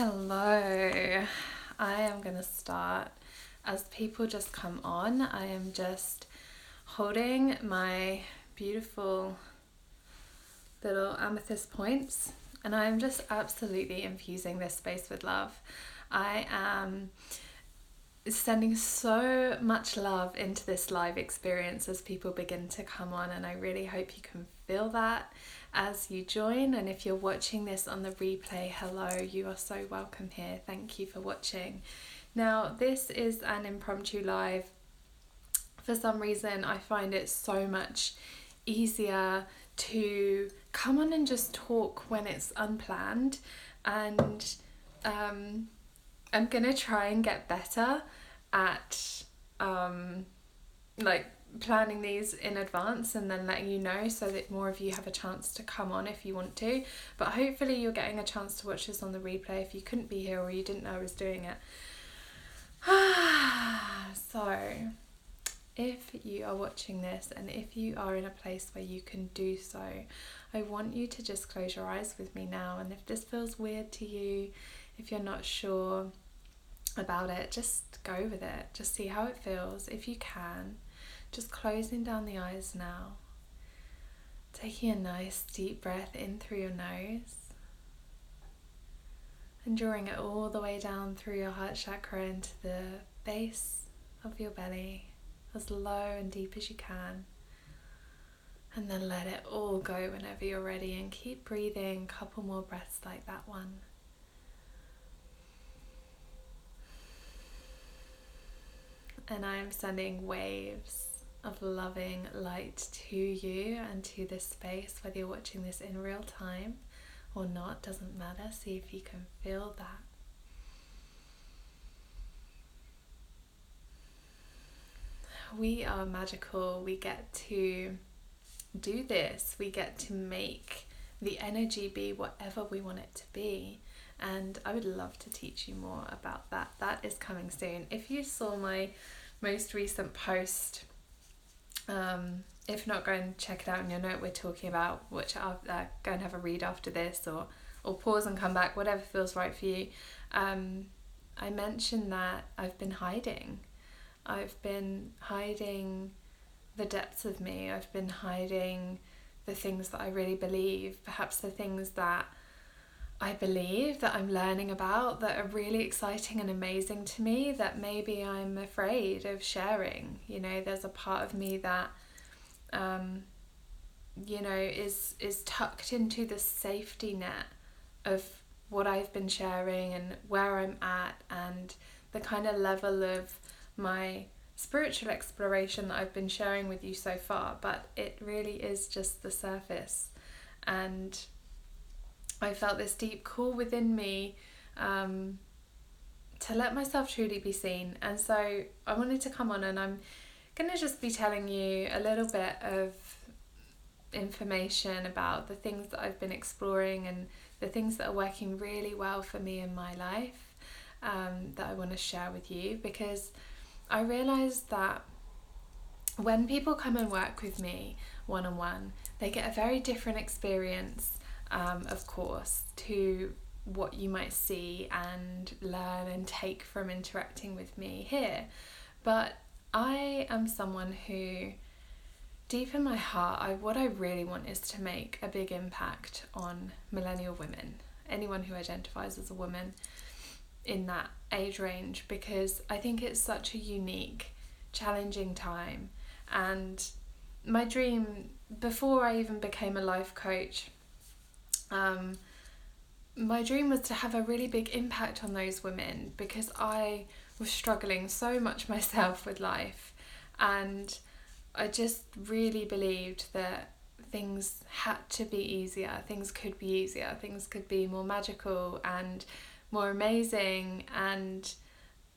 Hello, I am going to start. As people just come on, I am just holding my beautiful little amethyst points and I am just absolutely infusing this space with love. I am sending so much love into this live experience as people begin to come on, and I really hope you can feel that as you join. And if you're watching this on the replay, hello, you are so welcome here. Thank you for watching. Now, this is an impromptu live. For some reason, I find it so much easier to come on and just talk when it's unplanned, and I'm gonna try and get better at planning these in advance and then letting you know, so that more of you have a chance to come on if you want to. But hopefully you're getting a chance to watch this on the replay if you couldn't be here or you didn't know I was doing it. So if you are watching this and if you are in a place where you can do so, I want you to just close your eyes with me now. And if this feels weird to you, if you're not sure about it, just go with it. Just see how it feels. If you can, just closing down the eyes now. Taking a nice deep breath in through your nose and drawing it all the way down through your heart chakra into the base of your belly, as low and deep as you can. And then let it all go whenever you're ready, and keep breathing a couple more breaths like that one. And I am sending waves of loving light to you and to this space, whether you're watching this in real time or not, doesn't matter. See if you can feel that. We are magical. We get to do this. We get to make the energy be whatever we want it to be. And I would love to teach you more about that. That is coming soon. If you saw my most recent post, if not, go and check it out and you'll know what we're talking about, which I'll go and have a read after this, or pause and come back, whatever feels right for you. I mentioned that I've been hiding the depths of me. I've been hiding the things that I really believe, perhaps the things that I believe that I'm learning about that are really exciting and amazing to me, that maybe I'm afraid of sharing. You know, there's a part of me that is tucked into the safety net of what I've been sharing and where I'm at and the kind of level of my spiritual exploration that I've been sharing with you so far, but it really is just the surface. And I felt this deep call within me to let myself truly be seen. And so I wanted to come on, and I'm going to just be telling you a little bit of information about the things that I've been exploring and the things that are working really well for me in my life, that I want to share with you, because I realised that when people come and work with me one-on-one, they get a very different experience, of course, to what you might see and learn and take from interacting with me here. But I am someone who, deep in my heart, what I really want is to make a big impact on millennial women, anyone who identifies as a woman in that age range, because I think it's such a unique, challenging time. And my dream, before I even became a life coach, my dream was to have a really big impact on those women, because I was struggling so much myself with life, and I just really believed that things had to be easier, things could be easier, things could be more magical and more amazing, and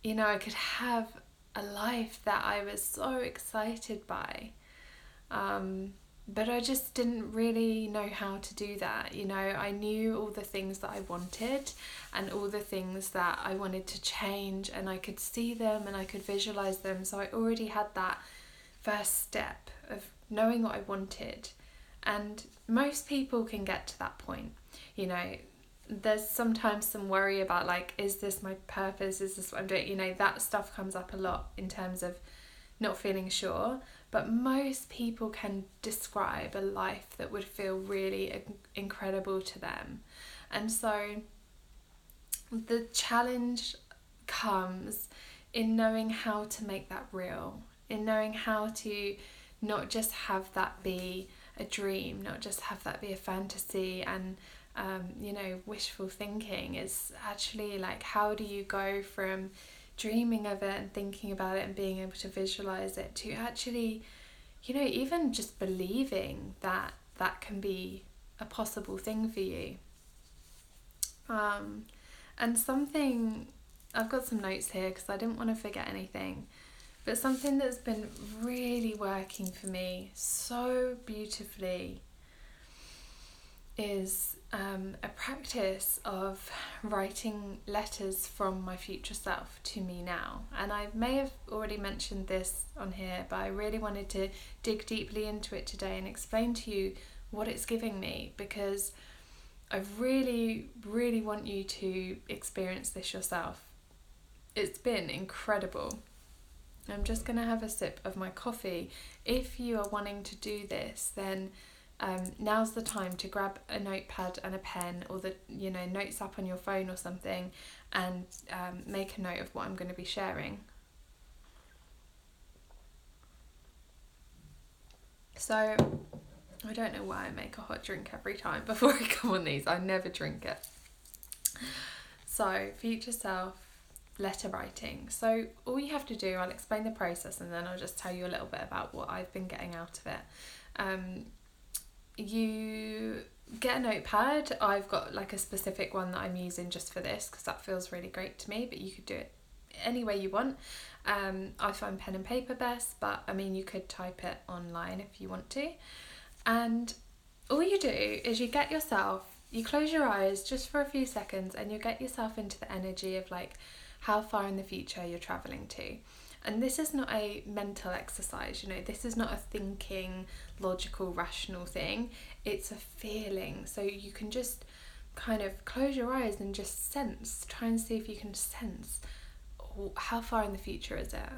I could have a life that I was so excited by, but I just didn't really know how to do that. I knew all the things that I wanted and all the things that I wanted to change, and I could see them and I could visualize them, so I already had that first step of knowing what I wanted. And most people can get to that point. there's sometimes some worry about like, is this my purpose? Is this what I'm doing? You know, that stuff comes up a lot in terms of not feeling sure. But most people can describe a life that would feel really incredible to them. And so the challenge comes in knowing how to make that real, in knowing how to not just have that be a dream, not just have that be a fantasy and you know, wishful thinking. Is actually like, how do you go from dreaming of it and thinking about it and being able to visualize it to actually, you know, even just believing that that can be a possible thing for you. And something, I've got some notes here because I didn't want to forget anything, but something that's been really working for me so beautifully is a practice of writing letters from my future self to me now. And I may have already mentioned this on here, but I really wanted to dig deeply into it today and explain to you what it's giving me, because I really, really want you to experience this yourself. It's been incredible. I'm just going to have a sip of my coffee. If you are wanting to do this, then now's the time to grab a notepad and a pen, or the, you know, notes app on your phone or something, and make a note of what I'm going to be sharing. So I don't know why I make a hot drink every time before I come on these. I never drink it. So future self letter writing. So all you have to do, I'll explain the process and then I'll just tell you a little bit about what I've been getting out of it. You get a notepad. I've got like a specific one that I'm using just for this because that feels really great to me, but you could do it any way you want. I find pen and paper best, but I mean, you could type it online if you want to. And all you do is you close your eyes just for a few seconds and you get yourself into the energy of like how far in the future you're travelling to. And this is not a mental exercise, you know, this is not a thinking, logical, rational thing. It's a feeling. So you can just kind of close your eyes and just sense, try and see if you can sense, how far in the future is it?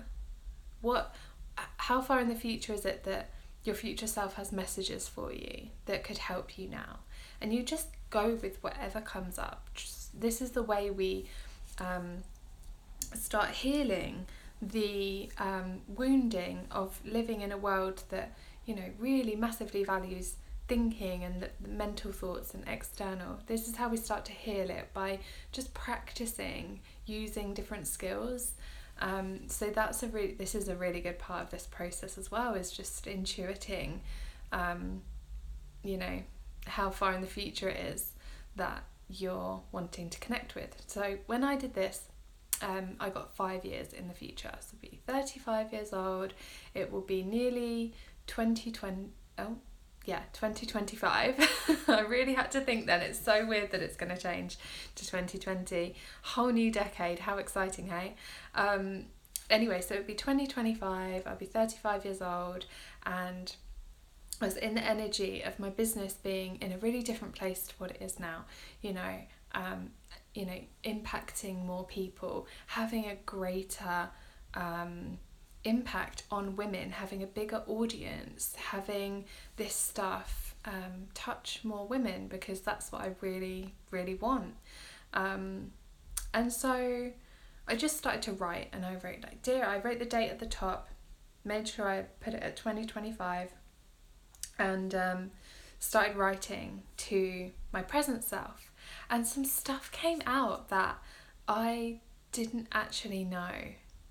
How far in the future is it that your future self has messages for you that could help you now? And you just go with whatever comes up. This is the way we start healing the wounding of living in a world that, you know, really massively values thinking and the mental thoughts and external. This is how we start to heal it, by just practicing using different skills. So this is a really good part of this process as well, is just intuiting, you know, how far in the future it is that you're wanting to connect with. So when I did this, I got 5 years in the future. So I'll be 35 years old. It will be nearly 2025. I really had to think then. It's so weird that it's going to change to 2020. Whole new decade. How exciting, hey? Anyway, so it would be 2025. I'll be 35 years old, and I was in the energy of my business being in a really different place to what it is now. You know, impacting more people, having a greater impact on women, having a bigger audience, having this stuff touch more women, because that's what I really, really want. And so I just started to write, and I wrote the date at the top, made sure I put it at 2025, and started writing to my present self. And some stuff came out that I didn't actually know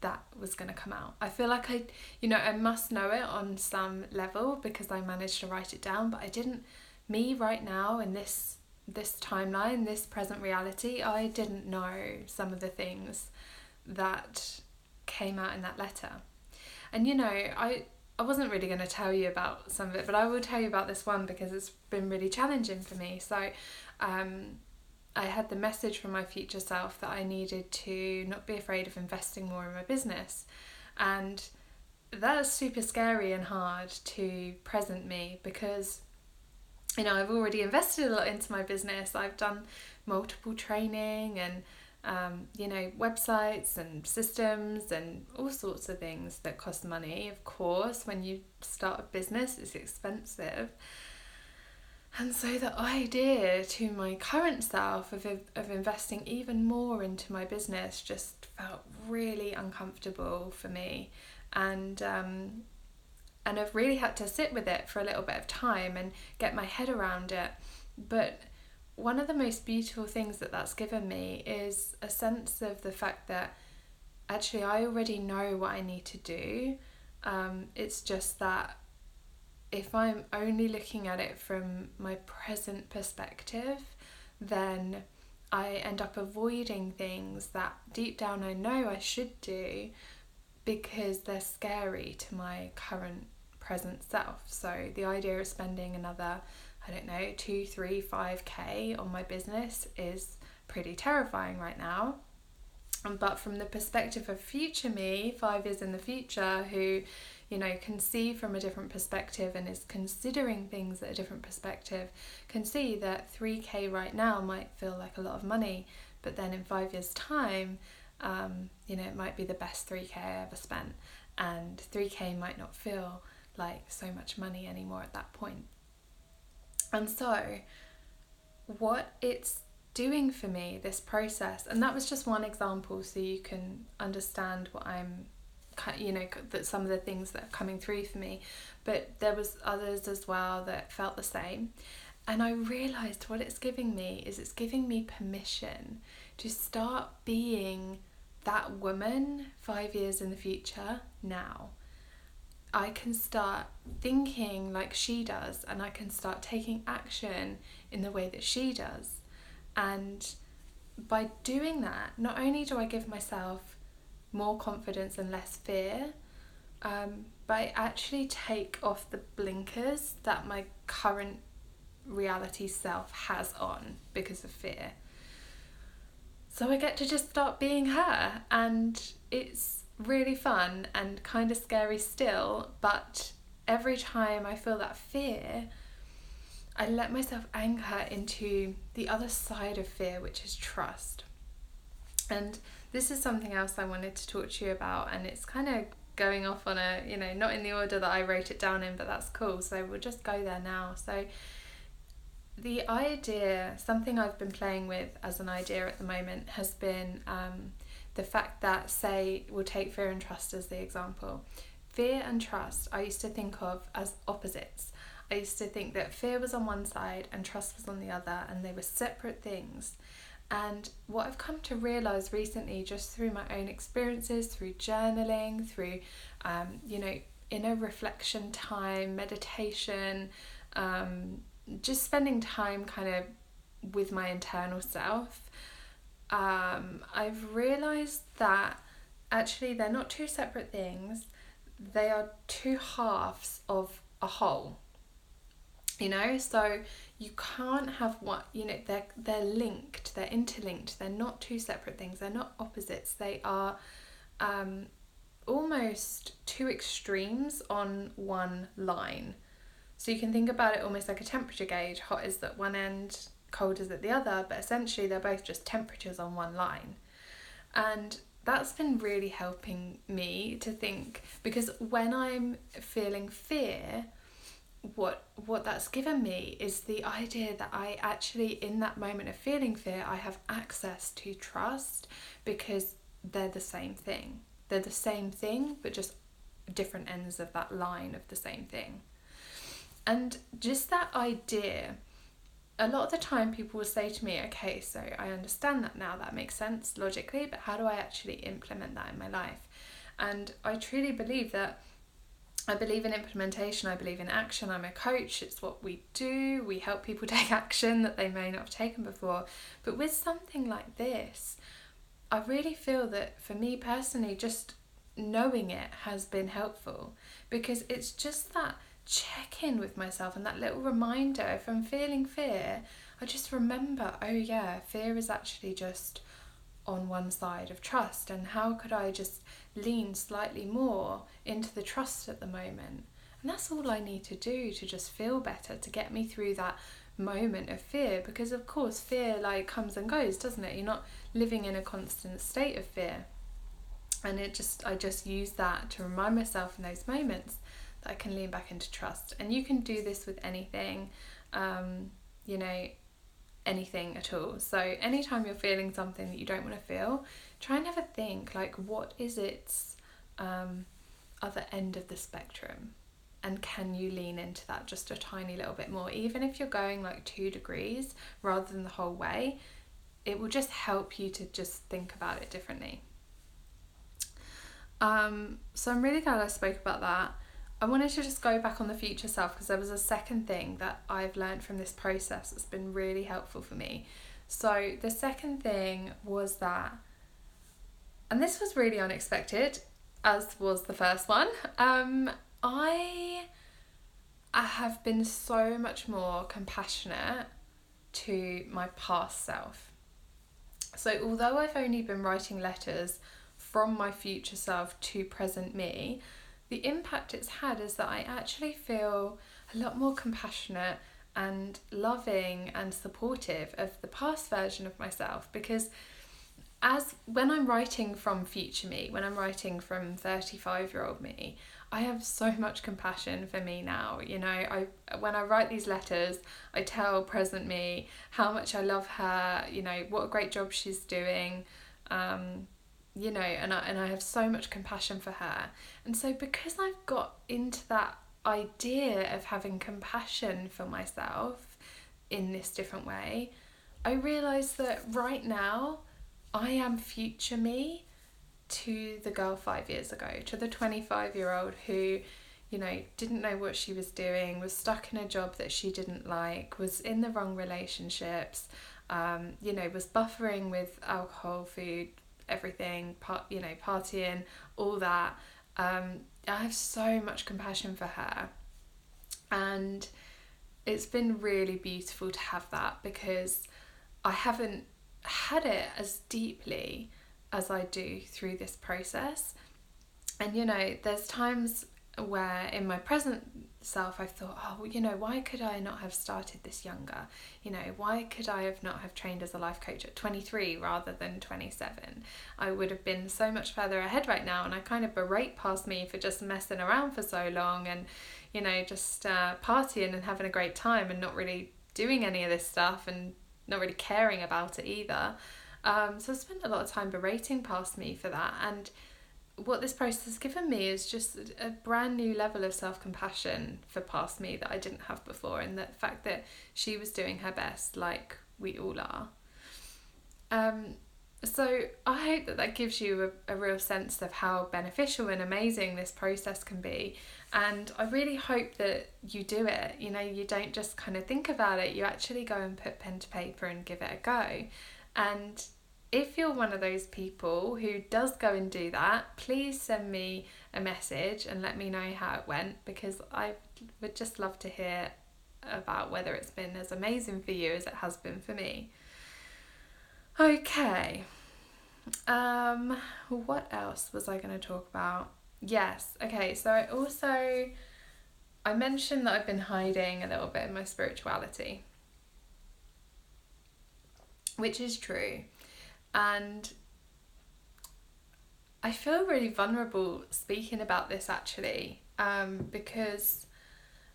that was going to come out. I feel like I must know it on some level because I managed to write it down, but I didn't. Me right now in this timeline, this present reality, I didn't know some of the things that came out in that letter. And you know, I wasn't really going to tell you about some of it, but I will tell you about this one because it's been really challenging for me. So I had the message from my future self that I needed to not be afraid of investing more in my business. And that's super scary and hard to present me, because I've already invested a lot into my business. I've done multiple training and websites and systems and all sorts of things that cost money. Of course, when you start a business, it's expensive. And so the idea to my current self of investing even more into my business just felt really uncomfortable for me. And I've really had to sit with it for a little bit of time and get my head around it. But one of the most beautiful things that that's given me is a sense of the fact that actually I already know what I need to do. It's just that if I'm only looking at it from my present perspective, then I end up avoiding things that deep down I know I should do because they're scary to my current present self. So the idea of spending another, 2, 3, 5k on my business is pretty terrifying right now. But from the perspective of future me, 5 years in the future, who can see from a different perspective and is considering things at a different perspective, can see that 3k right now might feel like a lot of money, but then in 5 years time, it might be the best 3k I ever spent, and 3k might not feel like so much money anymore at that point. And so what it's doing for me, this process, and that was just one example so you can understand what I'm that some of the things that are coming through for me, but there was others as well that felt the same. And I realized what it's giving me is it's giving me permission to start being that woman 5 years in the future now. I can start thinking like she does, and I can start taking action in the way that she does. And by doing that, not only do I give myself more confidence and less fear, but I actually take off the blinkers that my current reality self has on because of fear. So I get to just start being her, and it's really fun and kind of scary still, but every time I feel that fear, I let myself anchor into the other side of fear, which is trust. And this is something else I wanted to talk to you about, and it's kind of going off on a, not in the order that I wrote it down in, but that's cool. So we'll just go there now. So the idea, something I've been playing with as an idea at the moment, has been the fact that, say, we'll take fear and trust as the example. Fear and trust I used to think of as opposites. I used to think that fear was on one side and trust was on the other, and they were separate things. And what I've come to realise recently, just through my own experiences, through journaling, through, inner reflection time, meditation, just spending time kind of with my internal self, I've realised that actually they're not two separate things. They are two halves of a whole. So you can't have one, they're linked, they're interlinked, they're not two separate things, they're not opposites, they are almost two extremes on one line. So you can think about it almost like a temperature gauge. Hot is at one end, cold is at the other, but essentially they're both just temperatures on one line. And that's been really helping me to think, because when I'm feeling fear, what that's given me is the idea that I actually, in that moment of feeling fear, I have access to trust, because they're the same thing. They're the same thing, but just different ends of that line of the same thing. And just that idea, a lot of the time people will say to me, okay, so I understand that now, that makes sense logically, but how do I actually implement that in my life? And I truly believe that I believe in implementation, I believe in action. I'm a coach, it's what we do. We help people take action that they may not have taken before. But with something like this, I really feel that for me personally, just knowing it has been helpful, because it's just that check-in with myself and that little reminder. If I'm feeling fear, I just remember, oh yeah, fear is actually just on one side of trust, and how could I just lean slightly more into the trust at the moment? And that's all I need to do to just feel better, to get me through that moment of fear. Because of course fear like comes and goes, doesn't it? You're not living in a constant state of fear. And I just use that to remind myself in those moments that I can lean back into trust. And you can do this with anything, anything at all. So anytime you're feeling something that you don't want to feel, try and have a think, like, what is its other end of the spectrum? And can you lean into that just a tiny little bit more? Even if you're going like 2 degrees rather than the whole way, it will just help you to just think about it differently. So I'm really glad I spoke about that. I wanted to just go back on the future self because there was a second thing that I've learned from this process that's been really helpful for me. So the second thing was that, and this was really unexpected, as was the first one, I have been so much more compassionate to my past self. So although I've only been writing letters from my future self to present me, the impact it's had is that I actually feel a lot more compassionate and loving and supportive of the past version of myself, because when I'm writing from future me, when I'm writing from 35-year-old me, I have so much compassion for me now. When I write these letters, I tell present me how much I love her, what a great job she's doing, and I have so much compassion for her. And so because I've got into that idea of having compassion for myself in this different way, I realised that right now I am future me to the girl 5 years ago, to the 25-year-old who, didn't know what she was doing, was stuck in a job that she didn't like, was in the wrong relationships, was buffering with alcohol, food, everything, partying, all that. I have so much compassion for her, and it's been really beautiful to have that, because I haven't had it as deeply as I do through this process. And there's times where in my present self I've thought, why could I not have started this younger? Why could I not have trained as a life coach at 23 rather than 27? I would have been so much further ahead right now. And I kind of berate past me for just messing around for so long and just partying and having a great time and not really doing any of this stuff and not really caring about it either. So I spent a lot of time berating past me for that. And what this process has given me is just a brand new level of self-compassion for past me that I didn't have before, and the fact that she was doing her best like we all are. So I hope that gives you a real sense of how beneficial and amazing this process can be. And I really hope that you do it. You don't just kind of think about it, you actually go and put pen to paper and give it a go. And if you're one of those people who does go and do that, please send me a message and let me know how it went, because I would just love to hear about whether it's been as amazing for you as it has been for me. Okay, what else was I going to talk about? Yes, okay, so I mentioned that I've been hiding a little bit of my spirituality, which is true. And I feel really vulnerable speaking about this actually, because,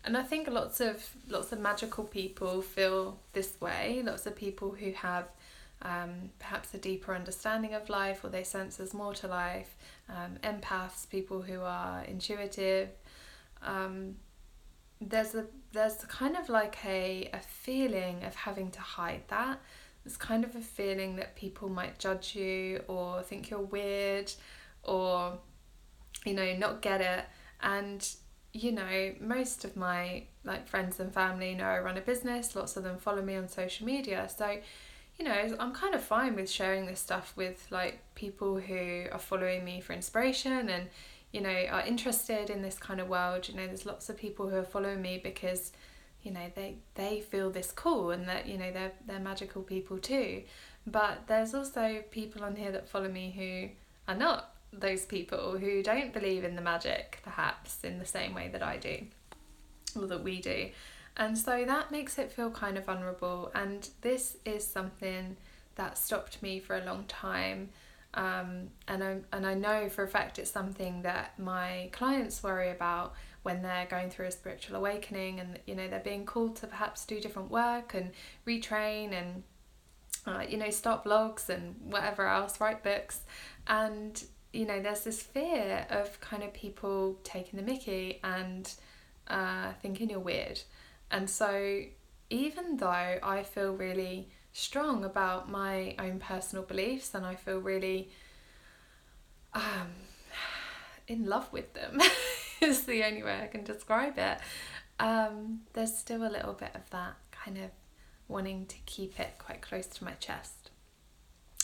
and I think lots of magical people feel this way. Lots of people who have perhaps a deeper understanding of life, or they sense there's more to life. Empaths, people who are intuitive. There's kind of like a feeling of having to hide that. It's kind of a feeling that people might judge you or think you're weird or, not get it. And, most of my friends and family know I run a business. Lots of them follow me on social media. So, I'm kind of fine with sharing this stuff with people who are following me for inspiration and, are interested in this kind of world. There's lots of people who are following me because they feel this cool and that they're magical people too. But there's also people on here that follow me who are not those people, who don't believe in the magic perhaps in the same way that I do. or that we do. And so that makes it feel kind of vulnerable. And this is something that stopped me for a long time. And I know for a fact it's something that my clients worry about when they're going through a spiritual awakening, and they're being called to perhaps do different work and retrain and start vlogs and whatever else, write books. And there's this fear of kind of people taking the mickey and thinking you're weird. And so even though I feel really strong about my own personal beliefs, and I feel really in love with them is the only way I can describe it, there's still a little bit of that kind of wanting to keep it quite close to my chest.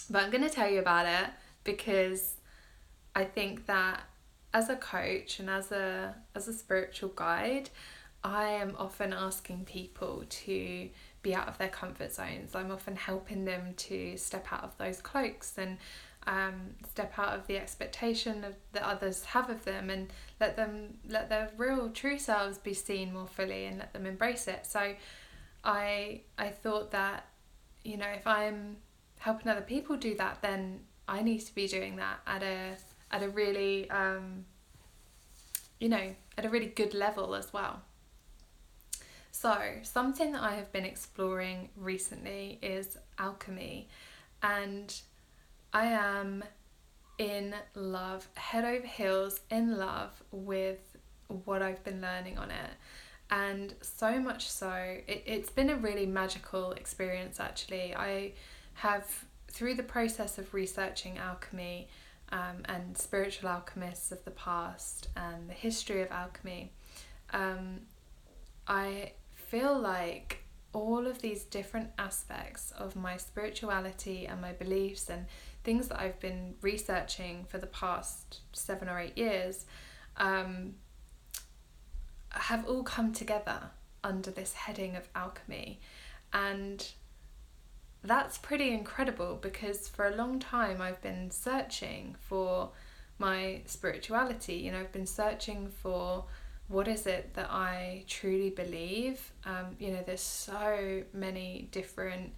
But I'm going to tell you about it because I think that as a coach and as a spiritual guide, I am often asking people to be out of their comfort zones. I'm often helping them to step out of those cloaks and step out of the expectation that others have of them, and let their real true selves be seen more fully and let them embrace it. So I thought that if I'm helping other people do that, then I need to be doing that at a really at a really good level as well. So something that I have been exploring recently is alchemy, and I am in love, head over heels in love with what I've been learning on it. And so much so, it's been a really magical experience actually. I have, through the process of researching alchemy and spiritual alchemists of the past and the history of alchemy, I feel like all of these different aspects of my spirituality and my beliefs and things that I've been researching for the past 7 or 8 years have all come together under this heading of alchemy. And that's pretty incredible because for a long time I've been searching for my spirituality. I've been searching for what is it that I truly believe. There's so many different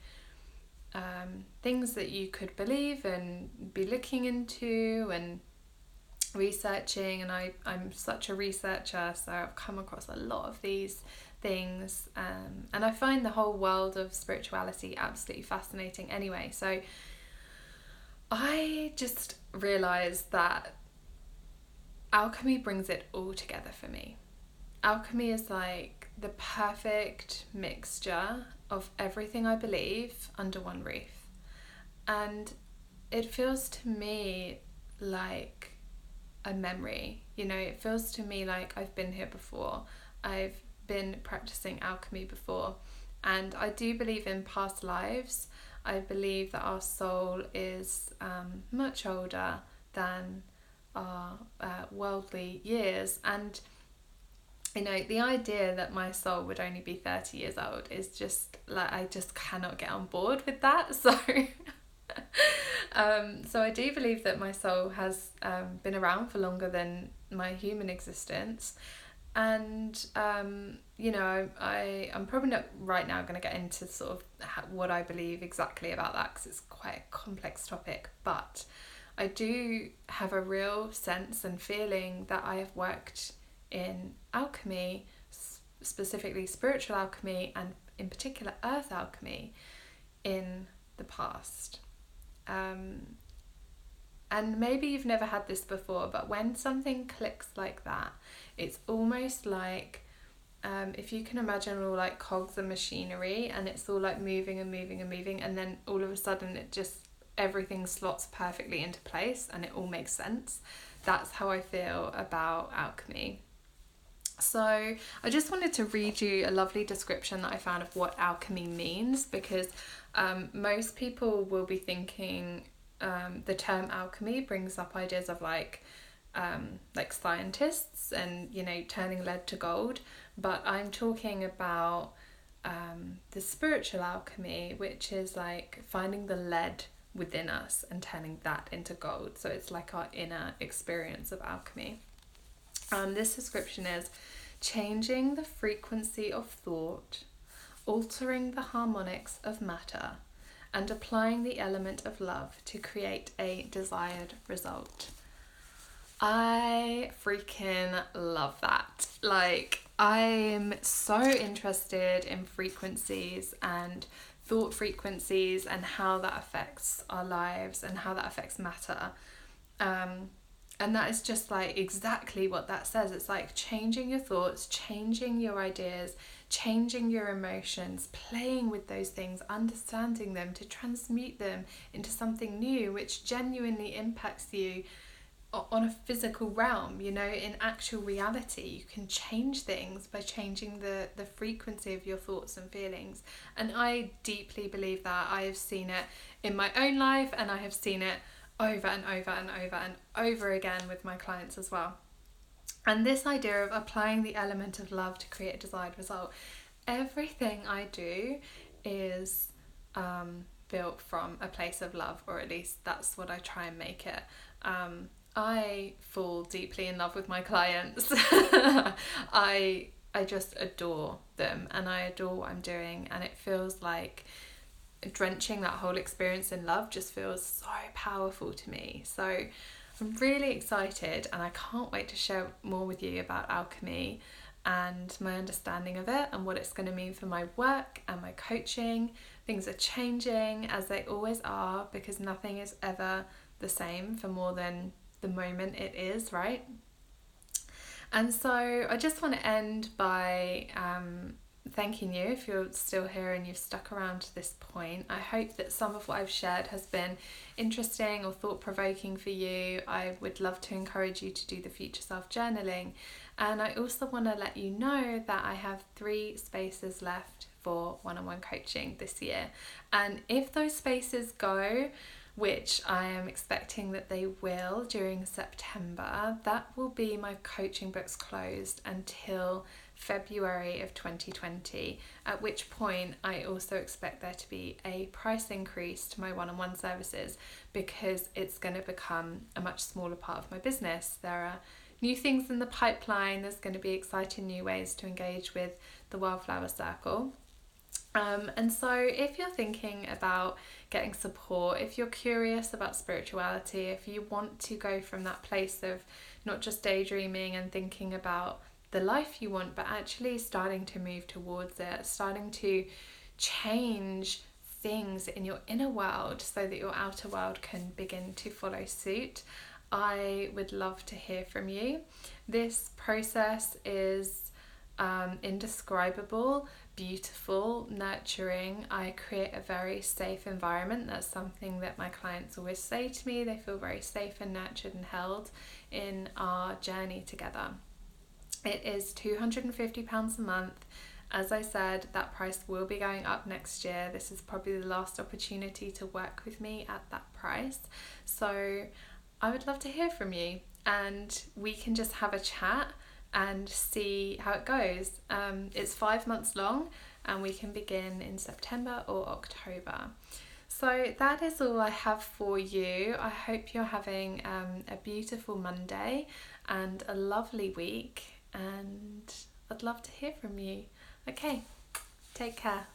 things that you could believe and be looking into and researching, and I'm such a researcher, so I've come across a lot of these things, and I find the whole world of spirituality absolutely fascinating anyway. So I just realised that alchemy brings it all together for me. Alchemy is like the perfect mixture of everything I believe under one roof. And it feels to me like a memory. It feels to me like I've been here before. I've been practicing alchemy before. And I do believe in past lives. I believe that our soul is much older than our worldly years. And the idea that my soul would only be 30 years old is just like, I just cannot get on board with that. So so I do believe that my soul has been around for longer than my human existence. And I'm probably not right now going to get into sort of what I believe exactly about that, because it's quite a complex topic. But I do have a real sense and feeling that I have worked in alchemy, specifically spiritual alchemy, and in particular earth alchemy, in the past. And maybe you've never had this before, but when something clicks like that, it's almost like if you can imagine all like cogs and machinery, and it's all like moving and moving and moving, and then all of a sudden everything slots perfectly into place and it all makes sense. That's how I feel about alchemy. So I just wanted to read you a lovely description that I found of what alchemy means, because most people will be thinking the term alchemy brings up ideas of like scientists and turning lead to gold, but I'm talking about the spiritual alchemy, which is like finding the lead within us and turning that into gold. So it's like our inner experience of alchemy. This description is: changing the frequency of thought, altering the harmonics of matter, and applying the element of love to create a desired result. I freaking love that. Like, I'm so interested in frequencies and thought frequencies and how that affects our lives and how that affects matter. And that is just like exactly what that says. It's like changing your thoughts, changing your ideas, changing your emotions, playing with those things, understanding them to transmute them into something new, which genuinely impacts you on a physical realm. You know, in actual reality, you can change things by changing the frequency of your thoughts and feelings. And I deeply believe that. I have seen it in my own life, and I have seen it over and over and over and over again with my clients as well. And this idea of applying the element of love to create a desired result, everything I do is built from a place of love, or at least that's what I try and make it. I fall deeply in love with my clients. I just adore them, and I adore what I'm doing, and it feels like drenching that whole experience in love just feels so powerful to me. So I'm really excited, and I can't wait to share more with you about alchemy and my understanding of it and what it's going to mean for my work and my coaching. Things are changing, as they always are, because nothing is ever the same for more than the moment it is, right? And so I just want to end by thanking you if you're still here and you've stuck around to this point. I hope that some of what I've shared has been interesting or thought-provoking for you. I would love to encourage you to do the future self journaling, and I also want to let you know that I have 3 spaces left for one-on-one coaching this year, and if those spaces go, which I am expecting that they will during September, that will be my coaching books closed until February of 2020, at which point I also expect there to be a price increase to my one-on-one services, because it's going to become a much smaller part of my business. There are new things in the pipeline. There's going to be exciting new ways to engage with the Wildflower Circle. And so if you're thinking about getting support, if you're curious about spirituality, if you want to go from that place of not just daydreaming and thinking about the life you want, but actually starting to move towards it, starting to change things in your inner world so that your outer world can begin to follow suit, I would love to hear from you. This process is indescribable, beautiful, nurturing. I create a very safe environment. That's something that my clients always say to me. They feel very safe and nurtured and held in our journey together. It is £250 a month. As I said, that price will be going up next year. This is probably the last opportunity to work with me at that price. So I would love to hear from you, and we can just have a chat and see how it goes. It's 5 months long, and we can begin in September or October. So that is all I have for you. I hope you're having a beautiful Monday and a lovely week, and I'd love to hear from you. Okay, take care.